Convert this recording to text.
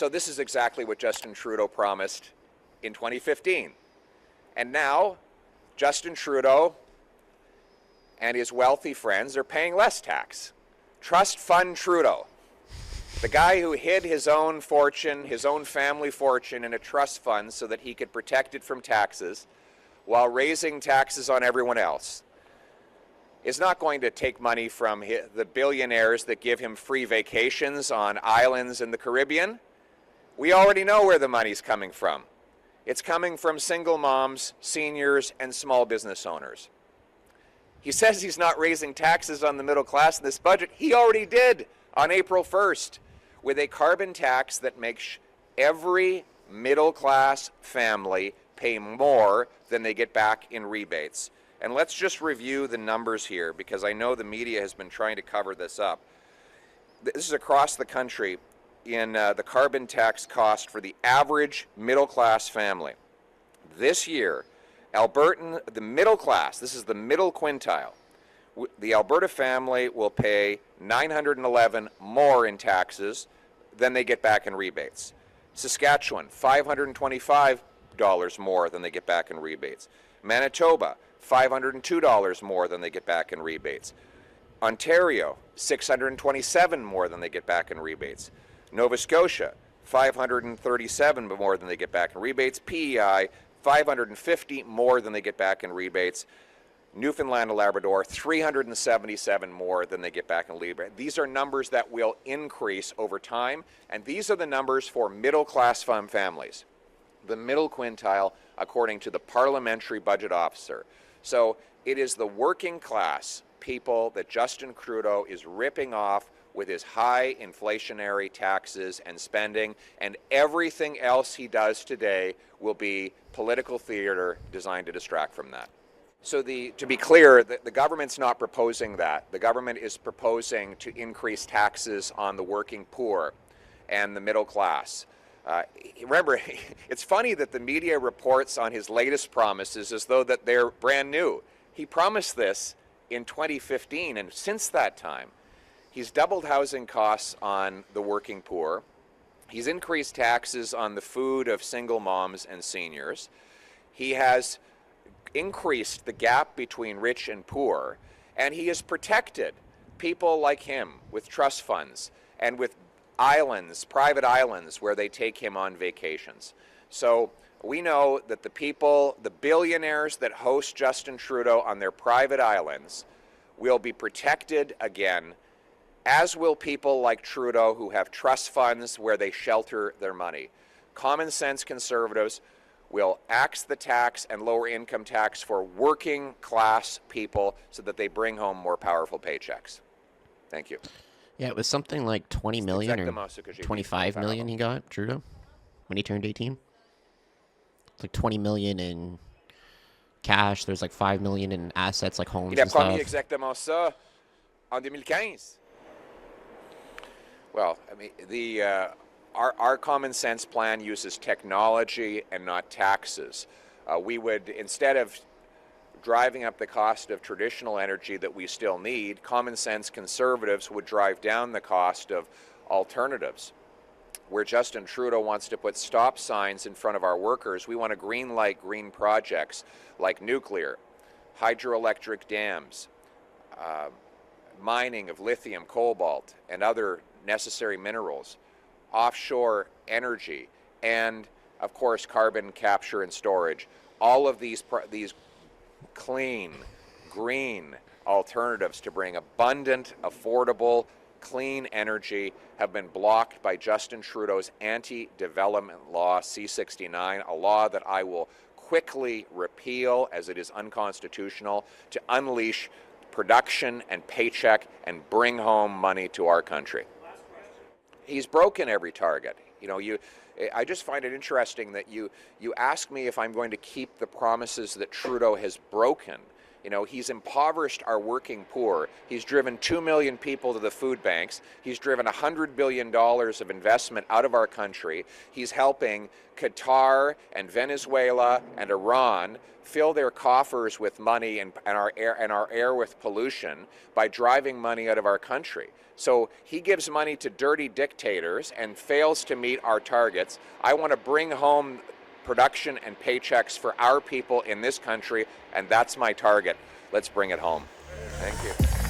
So this is exactly what Justin Trudeau promised in 2015. And now, Justin Trudeau and his wealthy friends are paying less tax. Trust Fund Trudeau, the guy who hid his own fortune, his own family fortune in a trust fund so that he could protect it from taxes while raising taxes on everyone else, is not going to take money from the billionaires that give him free vacations on islands in the Caribbean. We already know where the money's coming from. It's coming from single moms, seniors, and small business owners. He says he's not raising taxes on the middle class in this budget. He already did on April 1st with a carbon tax that makes every middle class family pay more than they get back in rebates. And let's just review the numbers here, because I know the media has been trying to cover this up. This is across the country in the carbon tax cost for the average middle class family. This year, Albertan, the middle class, this is the middle quintile, the Alberta family will pay $911 more in taxes than they get back in rebates. Saskatchewan, $525 more than they get back in rebates. Manitoba, $502 more than they get back in rebates. Ontario, $627 more than they get back in rebates. Nova Scotia, $537 more than they get back in rebates. PEI, $550 more than they get back in rebates. Newfoundland and Labrador, $377 more than they get back in rebates. These are numbers that will increase over time, and these are the numbers for middle-class families, the middle quintile, according to the Parliamentary Budget Officer. So it is the working class people that Justin Trudeau is ripping off with his high inflationary taxes and spending, and everything else he does today will be political theater designed to distract from that. So to be clear, the government's not proposing that. The government is proposing to increase taxes on the working poor and the middle class. Remember, it's funny that the media reports on his latest promises as though that they're brand new. He promised this in 2015, and since that time, he's doubled housing costs on the working poor. He's increased taxes on the food of single moms and seniors. He has increased the gap between rich and poor, and he has protected people like him with trust funds and with islands, private islands, where they take him on vacations. So we know that the people, the billionaires that host Justin Trudeau on their private islands will be protected again, as will people like Trudeau who have trust funds where they shelter their money. Common sense conservatives will axe the tax and lower income tax for working class people so that they bring home more powerful paychecks. Thank you. Yeah, it was something like 20 million or 25 million he got, Trudeau, when he turned 18. It's like 20 million in cash. There's like 5 million in assets like homes and stuff. Il a promis exactement ça en 2015. Well, I mean, our common sense plan uses technology and not taxes. We would, instead of driving up the cost of traditional energy that we still need, common sense conservatives would drive down the cost of alternatives. Where Justin Trudeau wants to put stop signs in front of our workers, we want to green light green projects like nuclear, hydroelectric dams, mining of lithium, cobalt, and other necessary minerals, offshore energy, and of course carbon capture and storage. All of these clean, green alternatives to bring abundant, affordable, clean energy have been blocked by Justin Trudeau's anti-development law, C-69, a law that I will quickly repeal as it is unconstitutional to unleash production and paycheck and bring home money to our country. He's broken every target. You know, I just find it interesting that you ask me if I'm going to keep the promises that Trudeau has broken. You know, he's impoverished our working poor. He's driven 2 million people to the food banks. He's driven $100 billion of investment out of our country. He's helping Qatar and Venezuela and Iran fill their coffers with money and our air with pollution by driving money out of our country. So he gives money to dirty dictators and fails to meet our targets. I want to bring home production and paychecks for our people in this country, and that's my target. Let's bring it home. Thank you.